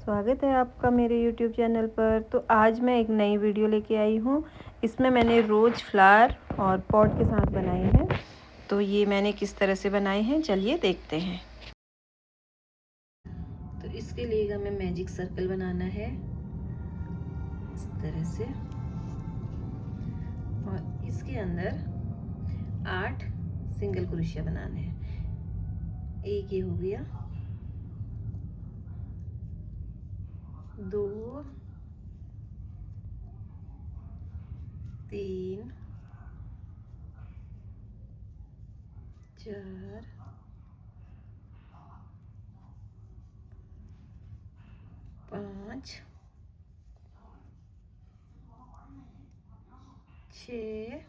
स्वागत है आपका मेरे YouTube चैनल पर। तो आज मैं एक नई वीडियो लेके आई हूँ। इसमें मैंने रोज़ फ्लावर और पॉट के साथ बनाए हैं। तो ये मैंने किस तरह से बनाए हैं चलिए देखते हैं। तो इसके लिए हमें मैजिक सर्कल बनाना है इस तरह से, और इसके अंदर 8 सिंगल क्रोशिया बनाने हैं। एक ये हो गया, 2, 3, 4, 5, 6,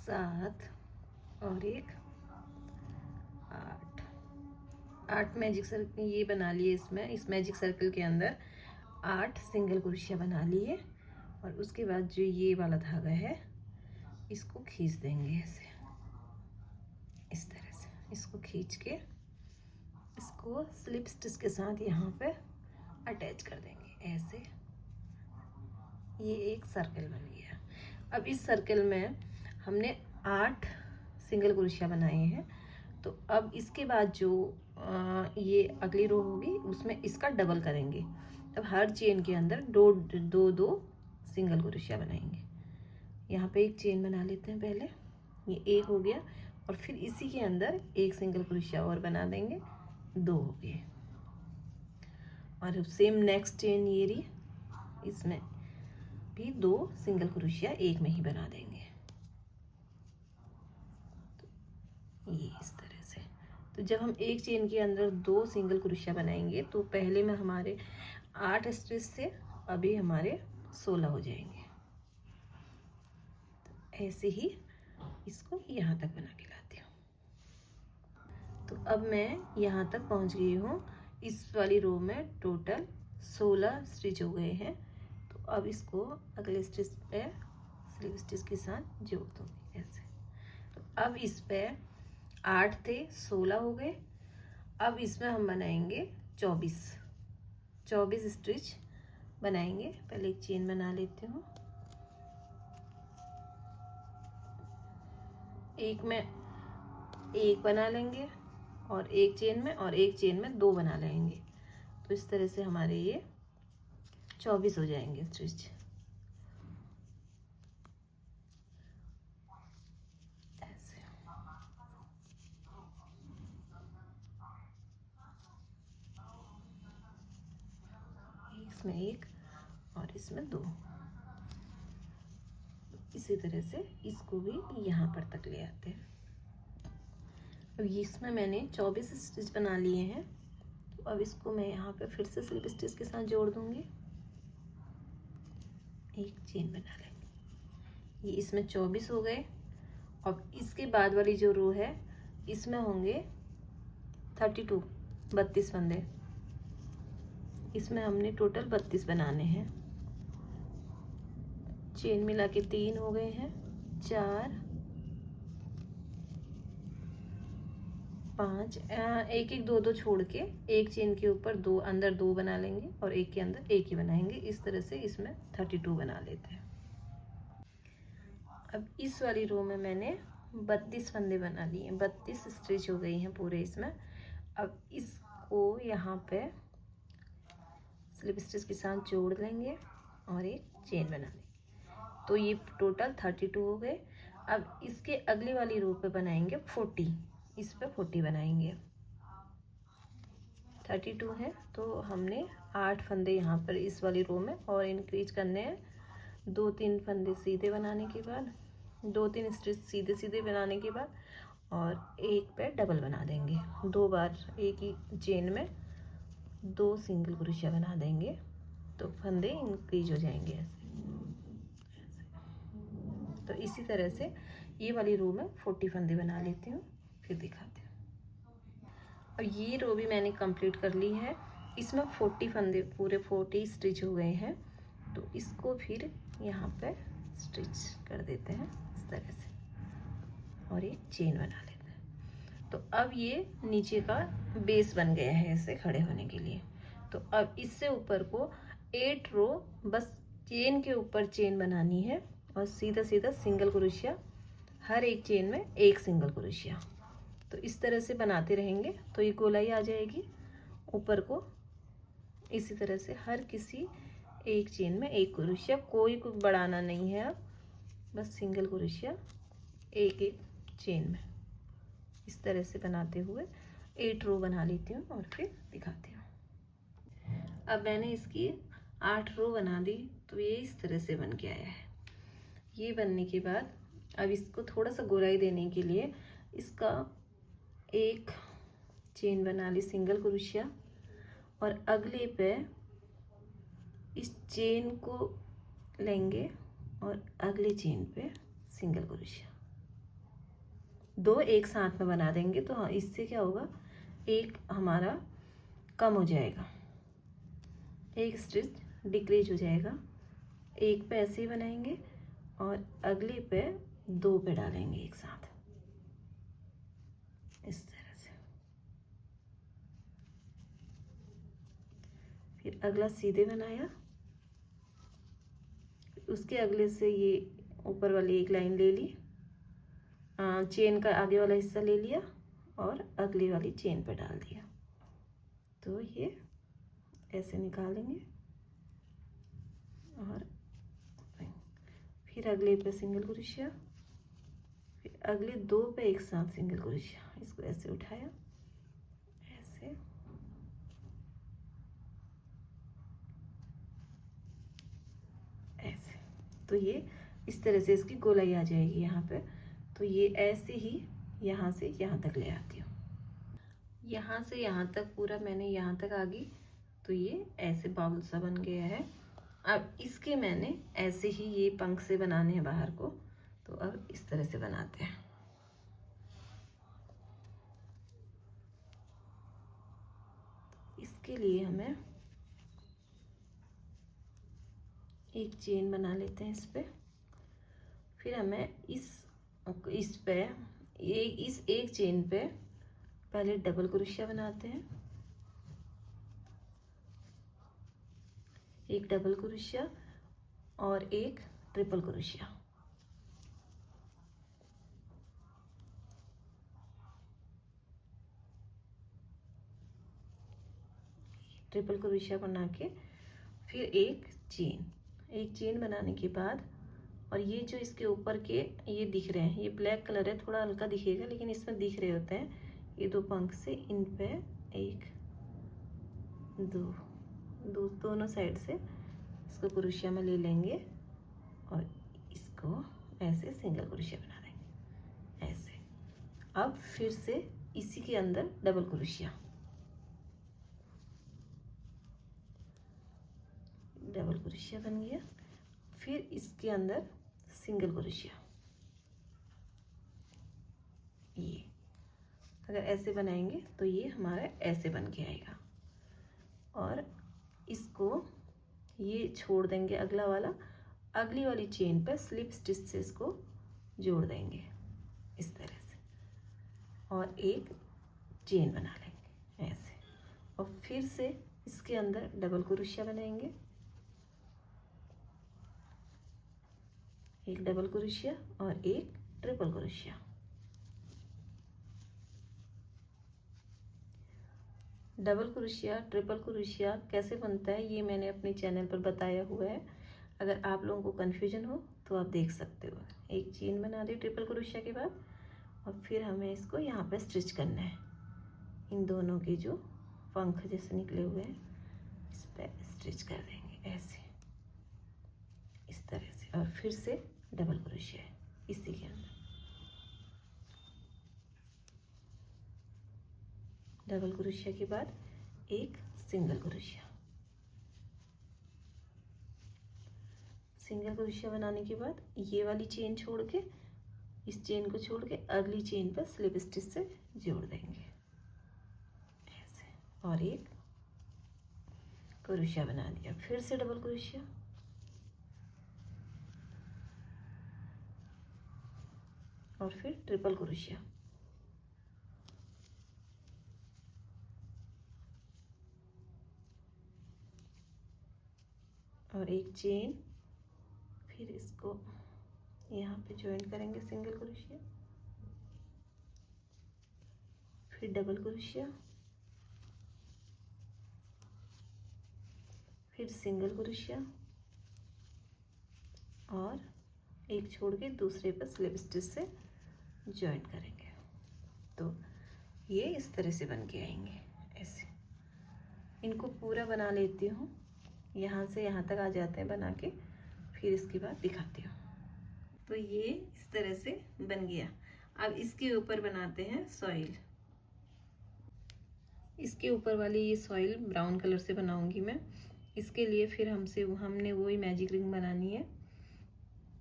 7 और एक 8 मैजिक सर्कल ये बना लिए। इसमें इस मैजिक सर्कल के अंदर 8 सिंगल क्रोशिया बना लिए, और उसके बाद जो ये वाला धागा है इसको खींच देंगे ऐसे, इस तरह से इसको खींच के इसको स्लिप स्टिच के साथ यहाँ पे अटैच कर देंगे ऐसे। ये एक सर्कल बन गया। अब इस सर्कल में हमने 8 सिंगल क्रोशिया बनाए हैं। तो अब इसके बाद जो ये अगली रो होगी उसमें इसका डबल करेंगे। तब हर चेन के अंदर दो सिंगल क्रोशिया बनाएंगे। यहाँ पे एक चेन बना लेते हैं पहले, ये एक हो गया, और फिर इसी के अंदर एक सिंगल क्रोशिया और बना देंगे, 2 हो गए। और सेम नेक्स्ट चेन ये रही, इसमें भी 2 सिंगल क्रोशिया एक में ही बना देंगे। तो ये इस तरह से। तो जब हम एक चेन के अंदर 2 सिंगल क्रोशिया बनाएंगे तो पहले में हमारे 8 स्टिच से अभी हमारे 16 हो जाएंगे। तो ऐसे ही इसको यहाँ तक बना के लाती हूँ। तो अब मैं यहाँ तक पहुँच गई हूँ। इस वाली रो में टोटल 16 स्टिच हो गए हैं। तो अब इसको अगले स्टिच पे स्लिप स्टिच के साथ जोड़ दूँगी ऐसे। तो अब इस पे 8 थे, 16 हो गए। अब इसमें हम बनाएंगे 24 स्टिच बनाएंगे। पहले एक चेन बना लेती हूँ, एक में एक बना लेंगे, और एक चेन में 2 बना लेंगे। तो इस तरह से हमारे ये 24 हो जाएंगे स्टिच। ऐसे इसमें एक और इसमें 2। इसी तरह से इसको भी यहाँ पर तक ले आते हैं। अब इसमें मैंने 24 स्टिच बना लिए हैं। तो अब इसको मैं यहाँ पे फिर से स्लिप स्टिच के साथ जोड़ दूंगी, एक चेन बना लेंगे। ये इसमें 24 हो गए। अब इसके बाद वाली जो रो है इसमें होंगे 32 फंदे। इसमें हमने टोटल 32 बनाने हैं। चेन मिला के 3 हो गए हैं, 4, 5, एक एक 2 छोड़ के एक चेन के ऊपर 2 अंदर 2 बना लेंगे, और एक के अंदर एक ही बनाएंगे। इस तरह से इसमें 32 बना लेते हैं। अब इस वाली रो में मैंने 32 फंदे बना लिए, 32 स्टिच हो गई हैं पूरे इसमें। अब इसको यहाँ पे स्लिप स्टिच के साथ जोड़ लेंगे और एक चेन बना लेंगे। तो ये टोटल 32 हो गए। अब इसके अगली वाली रो पे बनाएंगे 40, इस पे 40 बनाएंगे। 32 है तो हमने 8 फंदे यहाँ पर इस वाली रो में और इंक्रीज करने हैं। 2-3 फंदे सीधे बनाने के बाद, 2-3 स्टिच सीधे बनाने के बाद, और एक पे डबल बना देंगे। 2 बार एक ही चेन में 2 सिंगल क्रोशिया बना देंगे, तो फंदे इंक्रीज हो जाएंगे ऐसे। तो इसी तरह से ये वाली रो में 40 फंदे बना लेती हूँ, फिर दिखाती हूँ। और ये रो भी मैंने कंप्लीट कर ली है। इसमें 40 फंदे पूरे 40 स्टिच हो गए हैं। तो इसको फिर यहाँ पे स्टिच कर देते हैं इस तरह से, और एक चेन बना लेते हैं। तो अब ये नीचे का बेस बन गया है ऐसे खड़े होने के लिए। तो अब इससे ऊपर को 8 रो बस चेन के ऊपर चेन बनानी है और सीधा सीधा सिंगल क्रोशिया, हर एक चेन में एक सिंगल क्रोशिया। तो इस तरह से बनाते रहेंगे तो ये गोलाई आ जाएगी। ऊपर को इसी तरह से हर किसी एक चेन में एक क्रोशिया, कोई कुछ बढ़ाना नहीं है, अब बस सिंगल क्रोशिया एक एक चेन में। इस तरह से बनाते हुए 8 रो बना लेती हूँ और फिर दिखाती हूँ। अब मैंने इसकी 8 रो बना दी तो ये इस तरह से बन के आया है। ये बनने के बाद अब इसको थोड़ा सा गोलाई देने के लिए इसका एक चेन बना ली सिंगल क्रोशिया और अगले पे इस चेन को लेंगे और अगले चेन पे सिंगल क्रोशिया, दो एक साथ में बना देंगे। तो हाँ, इससे क्या होगा, एक हमारा कम हो जाएगा, एक स्टिच डिक्रीज हो जाएगा। एक पे ऐसे ही बनाएंगे और अगले पे 2 पे डालेंगे एक साथ, इस तरह से। फिर अगला सीधे बनाया, उसके अगले से ये ऊपर वाली एक लाइन ले ली, चेन का आगे वाला हिस्सा ले लिया और अगली वाली चेन पे डाल दिया। तो ये ऐसे निकालेंगे और फिर अगले पे सिंगल क्रोशिया, फिर अगले 2 पे एक साथ सिंगल क्रोशिया। इसको ऐसे उठाया, ऐसे ऐसे। तो ये इस तरह से इसकी गोलाई आ जाएगी यहाँ पे। तो ये ऐसे ही यहाँ से यहाँ तक ले आती हूँ, यहाँ से यहाँ तक पूरा मैंने यहाँ तक आ गई। तो ये ऐसे बाउल सा बन गया है। अब इसके मैंने ऐसे ही ये पंख से बनाने हैं बाहर को। तो अब इस तरह से बनाते हैं। इसके लिए हमें एक चेन बना लेते हैं इस पे। फिर हमें इस पे इस एक चेन पे पहले डबल क्रोशिया बनाते हैं, एक डबल क्रोशिया और एक ट्रिपल क्रोशिया। ट्रिपल क्रोशिया बना के फिर एक चेन बनाने के बाद, और ये जो इसके ऊपर के ये दिख रहे हैं, ये ब्लैक कलर है, थोड़ा हल्का दिखेगा लेकिन इसमें दिख रहे होते हैं ये 2 पंख से, इन पे एक दोनों साइड से इसको क्रोशिया में ले लेंगे और इसको ऐसे सिंगल क्रोशिया बना देंगे ऐसे। अब फिर से इसी के अंदर डबल क्रोशिया, डबल क्रोशिया बन गया। फिर इसके अंदर सिंगल क्रोशिया। ये अगर ऐसे बनाएंगे तो ये हमारा ऐसे बन के आएगा। और इसको ये छोड़ देंगे, अगला वाला अगली वाली चेन पर स्लिप स्टिच से इसको जोड़ देंगे इस तरह से और एक चेन बना लेंगे ऐसे। और फिर से इसके अंदर डबल क्रोशिया बनाएंगे, एक डबल क्रोशिया और एक triple crochet. Double crochet triple crochet कैसे बनता है ये मैंने अपने चैनल पर बताया हुआ है। अगर आप लोगों को कन्फ्यूजन हो तो आप देख सकते हो। एक चेन बना दी ट्रिपल क्रोशिया के बाद और फिर हमें इसको यहाँ पे स्टिच करना है। इन दोनों के जो पंख जैसे निकले हुए हैं इस पर स्टिच कर देंगे ऐसे, इस तरह से। और फिर से डबल क्रोशिया है इसी के अंदर, डबल क्रोशिया के बाद एक सिंगल क्रोशिया। सिंगल क्रोशिया बनाने के बाद ये वाली चेन छोड़ के, इस चेन को छोड़ के अगली चेन पर स्लिप स्टिच से जोड़ देंगे ऐसे और एक क्रोशिया बना दिया। फिर से डबल क्रोशिया, और फिर ट्रिपल क्रोशिया और एक चेन, फिर इसको यहाँ पे ज्वाइन करेंगे सिंगल क्रोशिया, फिर डबल क्रोशिया, फिर सिंगल क्रोशिया और एक छोड़ के दूसरे पर स्लिप स्टिच से ज्वाइन करेंगे। तो ये इस तरह से बन के आएंगे ऐसे। इनको पूरा बना लेती हूँ, यहाँ से यहाँ तक आ जाते हैं बना के, फिर इसके बाद दिखाती हूँ। तो ये इस तरह से बन गया। अब इसके ऊपर बनाते हैं सॉइल। इसके ऊपर वाली ये सॉइल ब्राउन कलर से बनाऊंगी मैं। इसके लिए फिर हमने वही मैजिक रिंग बनानी है।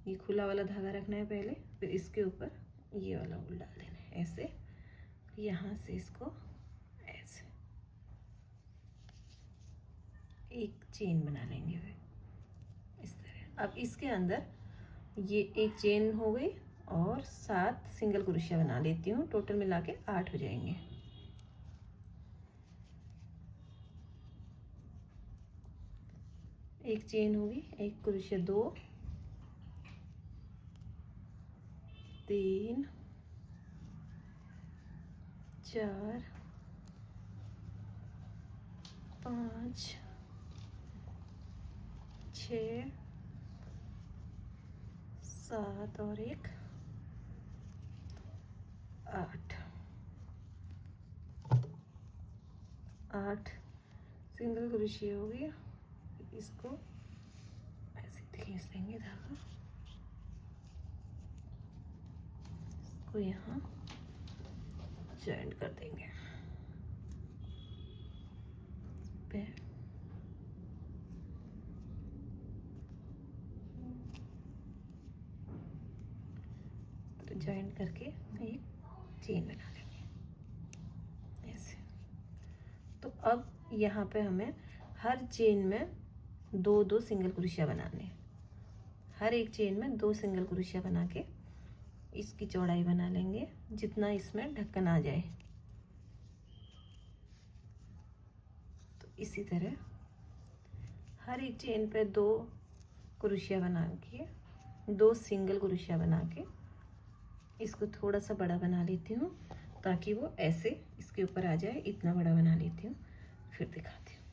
ये खुला वाला धागा रखना है पहले, फिर इसके ऊपर ये वाला उल डाल देना है ऐसे, यहाँ से इसको ऐसे एक चेन बना लेंगे इस तरह। अब इसके अंदर ये एक चेन हो गई और 7 सिंगल क्रोशिया बना लेती हूँ, टोटल मिला के 8 हो जाएंगे। एक चेन होगी, एक क्रोशिया, 2 3 4 5 6 7 और एक 8 सिंगल क्रोशिया हो गया। इसको ऐसे खींच देंगे धागा, इसको यहाँ जॉइंट कर देंगे पे। तो जॉइंट करके एक चेन बना लेंगे ऐसे। तो अब यहाँ पे हमें हर चेन में 2-2 सिंगल क्रोशिया बनाने हैं। हर एक चेन में 2 सिंगल क्रोशिया बना के इसकी चौड़ाई बना लेंगे जितना इसमें ढक्कन आ जाए। तो इसी तरह हर एक चेन पे 2 क्रोशिया बना के, 2 सिंगल क्रोशिया बना के इसको थोड़ा सा बड़ा बना लेती हूँ ताकि वो ऐसे इसके ऊपर आ जाए। इतना बड़ा बना लेती हूँ, फिर दिखाती हूँ।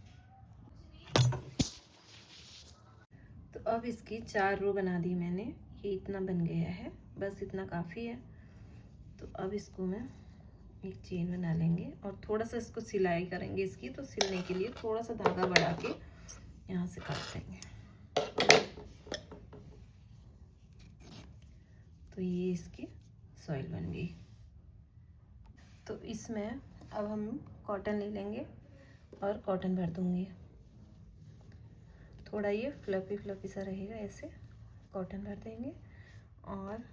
तो अब इसकी 4 रो बना दी मैंने। ये इतना बन गया है, बस इतना काफ़ी है। तो अब इसको मैं एक चेन बना लेंगे और थोड़ा सा इसको सिलाई करेंगे इसकी। तो सिलने के लिए थोड़ा सा धागा बढ़ा के यहाँ से काट देंगे। तो ये इसकी सॉइल बन गई। तो इसमें अब हम कॉटन ले लेंगे और कॉटन भर दूंगी। थोड़ा ये फ्लफी फ्लफी सा रहेगा, ऐसे कॉटन भर देंगे। और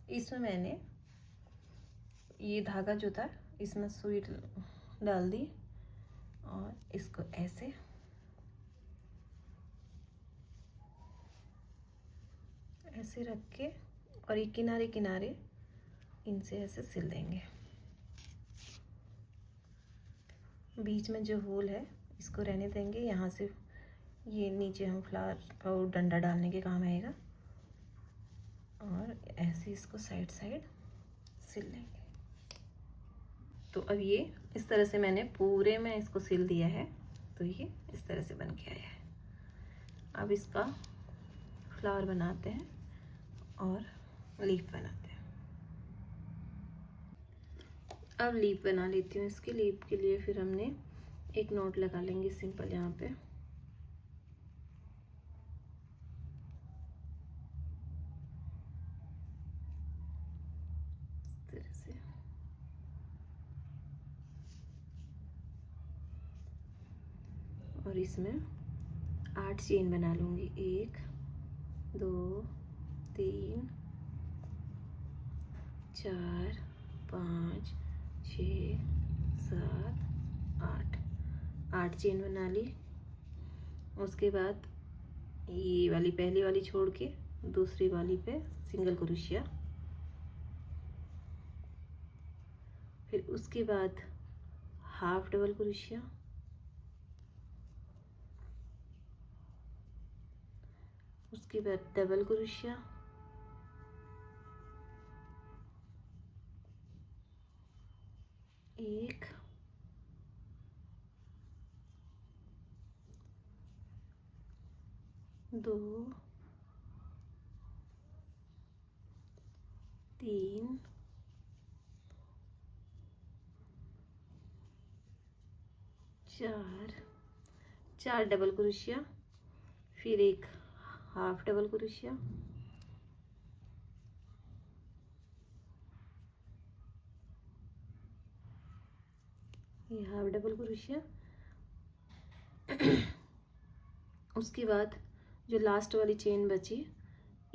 इसमें मैंने ये धागा जो था इसमें सुई डाल दी और इसको ऐसे ऐसे रख के और ये किनारे किनारे इनसे ऐसे सिल देंगे। बीच में जो होल है इसको रहने देंगे। यहाँ से ये नीचे हम फ्लावर का डंडा डालने के काम आएगा और ऐसे इसको साइड साइड सिल लेंगे। तो अब ये इस तरह से मैंने पूरे में इसको सिल दिया है। तो ये इस तरह से बन के आया है। अब इसका फ्लावर बनाते हैं और लीफ बनाते हैं। अब लीफ बना लेती हूँ। इसके लीफ के लिए फिर हमने एक नॉट लगा लेंगे सिंपल यहाँ पे। इस तरह से और इसमें 8 चेन बना लूँगी। 1 2 3 4 5 6 7 8 चेन बना ली। उसके बाद ये वाली पहली वाली छोड़ के दूसरी वाली पे सिंगल क्रोशिया फिर उसके बाद हाफ डबल क्रोशिया, उसके बाद डबल क्रोशिया, एक, दो, तीन, चार, चार डबल क्रोशिया, फिर एक हाफ डबल क्रोशिया, ये हाफ डबल क्रोशिया। उसके बाद जो लास्ट वाली चेन बची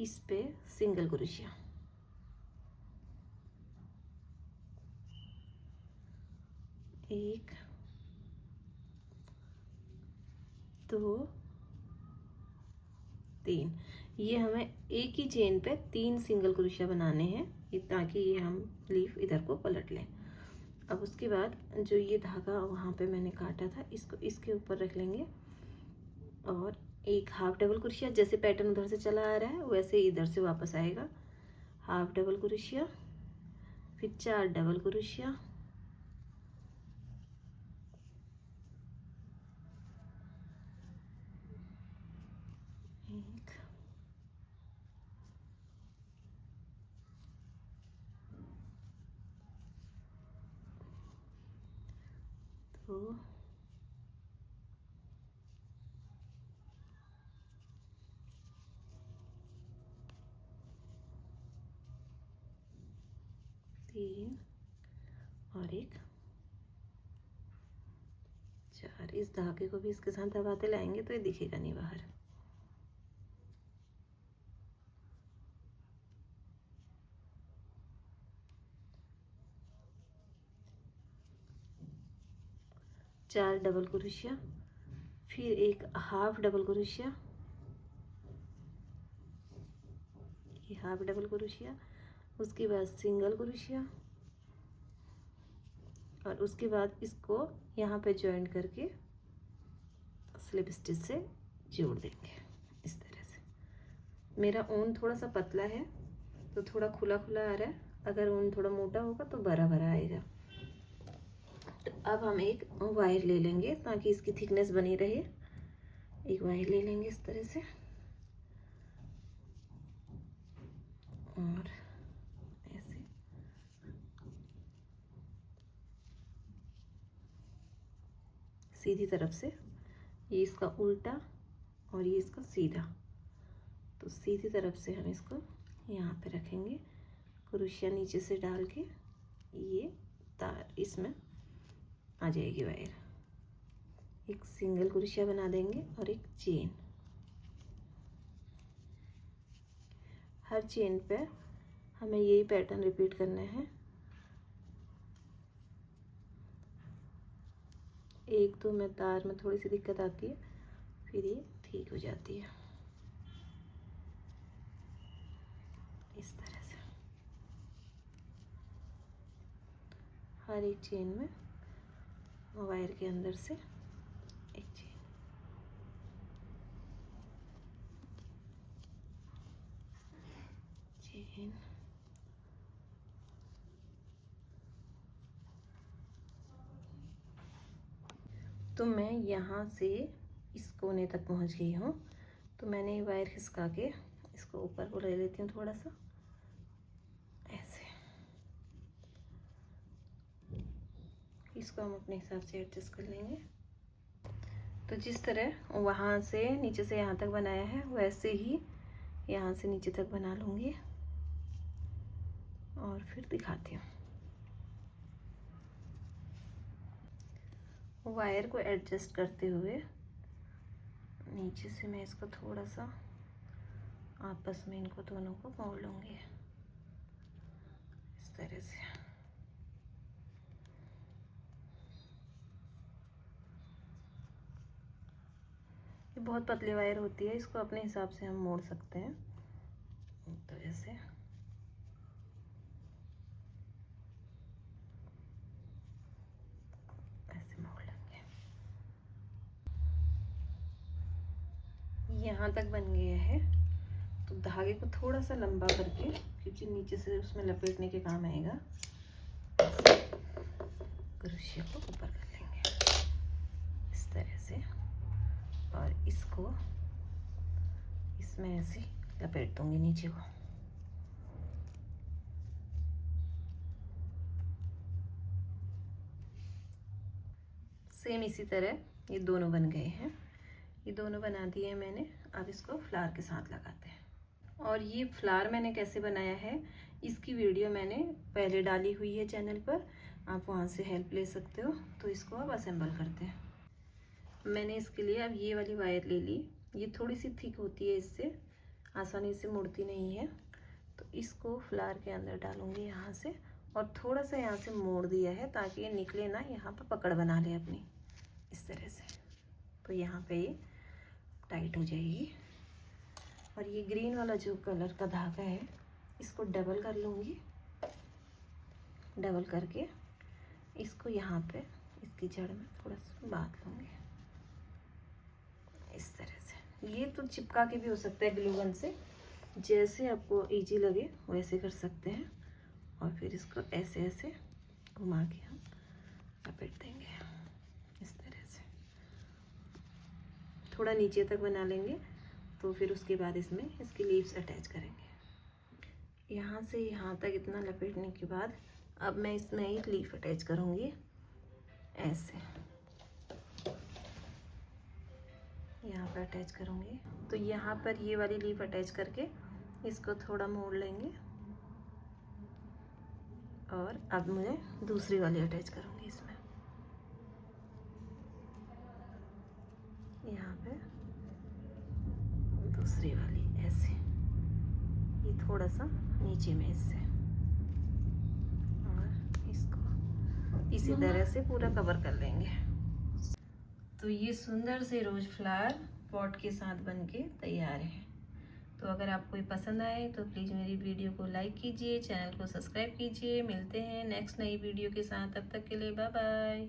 इस पे सिंगल क्रोशिया, एक, दो, तीन। ये हमें एक ही चेन पे 3 सिंगल क्रोशिया बनाने हैं ताकि ये हम लीफ इधर को पलट लें। अब उसके बाद जो ये धागा वहाँ पे मैंने काटा था इसको इसके ऊपर रख लेंगे और एक हाफ डबल क्रोशिया, जैसे पैटर्न उधर से चला आ रहा है वैसे ही इधर से वापस आएगा। हाफ डबल क्रोशिया, फिर 4 डबल क्रोशिया, एक, दो, तीन और एक, चार। इस धागे को भी इसके साथ दबाते लाएंगे तो ये दिखेगा नहीं बाहर। चार डबल क्रोशिया, फिर एक हाफ डबल क्रोशिया, ये हाफ डबल क्रोशिया, उसके बाद सिंगल क्रोशिया और उसके बाद इसको यहाँ पे ज्वाइन करके स्लिप स्टिच से जोड़ देंगे इस तरह से। मेरा ऊन थोड़ा सा पतला है तो थोड़ा खुला खुला आ रहा है, अगर ऊन थोड़ा मोटा होगा तो भरा भरा आएगा। तो अब हम एक वायर ले लेंगे ताकि इसकी थिकनेस बनी रहे। एक वायर ले लेंगे इस तरह से और ऐसे सीधी तरफ से, ये इसका उल्टा और ये इसका सीधा। तो सीधी तरफ से हम इसको यहाँ पे रखेंगे, क्रोशिया नीचे से डाल के ये तार इसमें आ जाएगी वायर। एक सिंगल क्रोशिया बना देंगे और एक चेन। हर चेन पे हमें यही पैटर्न रिपीट करना है। एक दो में तार में थोड़ी सी दिक्कत आती है, फिर ये ठीक हो जाती है इस तरह से। हर एक चेन में वायर के अंदर से एक चेन, तो मैं यहाँ से इस कोने तक पहुँच गई हूँ। तो मैंने ये वायर खिसका के इसको ऊपर को ले लेती हूँ थोड़ा सा ऐसे। इसको हम अपने हिसाब से एडजस्ट कर लेंगे। तो जिस तरह वहाँ से नीचे से यहाँ तक बनाया है वैसे ही यहाँ से नीचे तक बना लूँगी और फिर दिखाती हूँ। वायर को एडजस्ट करते हुए नीचे से मैं इसको थोड़ा सा आपस में इनको दोनों को मोड़ लूँगी इस तरह से। ये बहुत पतली वायर होती है, इसको अपने हिसाब से हम मोड़ सकते हैं। तो ऐसे यहाँ तक बन गया है। तो धागे को थोड़ा सा लंबा करके, क्योंकि नीचे से उसमें लपेटने के काम आएगा, क्रोशिया को ऊपर कर लेंगे इस तरह से, और इसको इसमें ऐसे लपेट दूंगी नीचे को। सेम इसी तरह ये दोनों बन गए हैं। ये दोनों बना दिए हैं मैंने। अब इसको फ्लावर के साथ लगाते हैं। और ये फ्लावर मैंने कैसे बनाया है, इसकी वीडियो मैंने पहले डाली हुई है चैनल पर, आप वहाँ से हेल्प ले सकते हो। तो इसको अब असेंबल करते हैं। मैंने इसके लिए अब ये वाली वायर ले ली। ये थोड़ी सी थिक होती है, इससे आसानी से मुड़ती नहीं है। तो इसको फ्लावर के अंदर डालूंगी यहाँ से, और थोड़ा सा यहाँ से मोड़ दिया है ताकि ये निकले ना, यहाँ पर पकड़ बना ले अपनी इस तरह से। तो यहाँ पे ये टाइट हो जाएगी। और ये ग्रीन वाला जो कलर का धागा है, इसको डबल कर लूँगी। डबल करके इसको यहाँ पे इसकी जड़ में थोड़ा सा बांध लूँगी इस तरह से। ये तो चिपका के भी हो सकता है ग्लू गन से, जैसे आपको इजी लगे वैसे कर सकते हैं। और फिर इसको ऐसे ऐसे घुमा के हम लपेट देंगे इस तरह से। थोड़ा नीचे तक बना लेंगे, तो फिर उसके बाद इसमें इसकी लीव्स अटैच करेंगे। यहाँ से यहाँ तक इतना लपेटने के बाद अब मैं इसमें एक लीफ अटैच करूँगी ऐसे, यहाँ पर अटैच करूँगी। तो यहाँ पर ये वाली लीफ अटैच करके इसको थोड़ा मोड़ लेंगे, और अब मैं दूसरी वाली अटैच करूँगी इसमें, यहाँ पे दूसरी वाली ऐसे, ये थोड़ा सा नीचे में इससे, और इसको इसी तरह से पूरा कवर कर लेंगे। तो ये सुंदर से रोज फ्लावर पॉट के साथ बनके तैयार है। तो अगर आपको ये पसंद आए तो प्लीज़ मेरी वीडियो को लाइक कीजिए, चैनल को सब्सक्राइब कीजिए। मिलते हैं नेक्स्ट नई वीडियो के साथ, तब तक के लिए बाय बाय।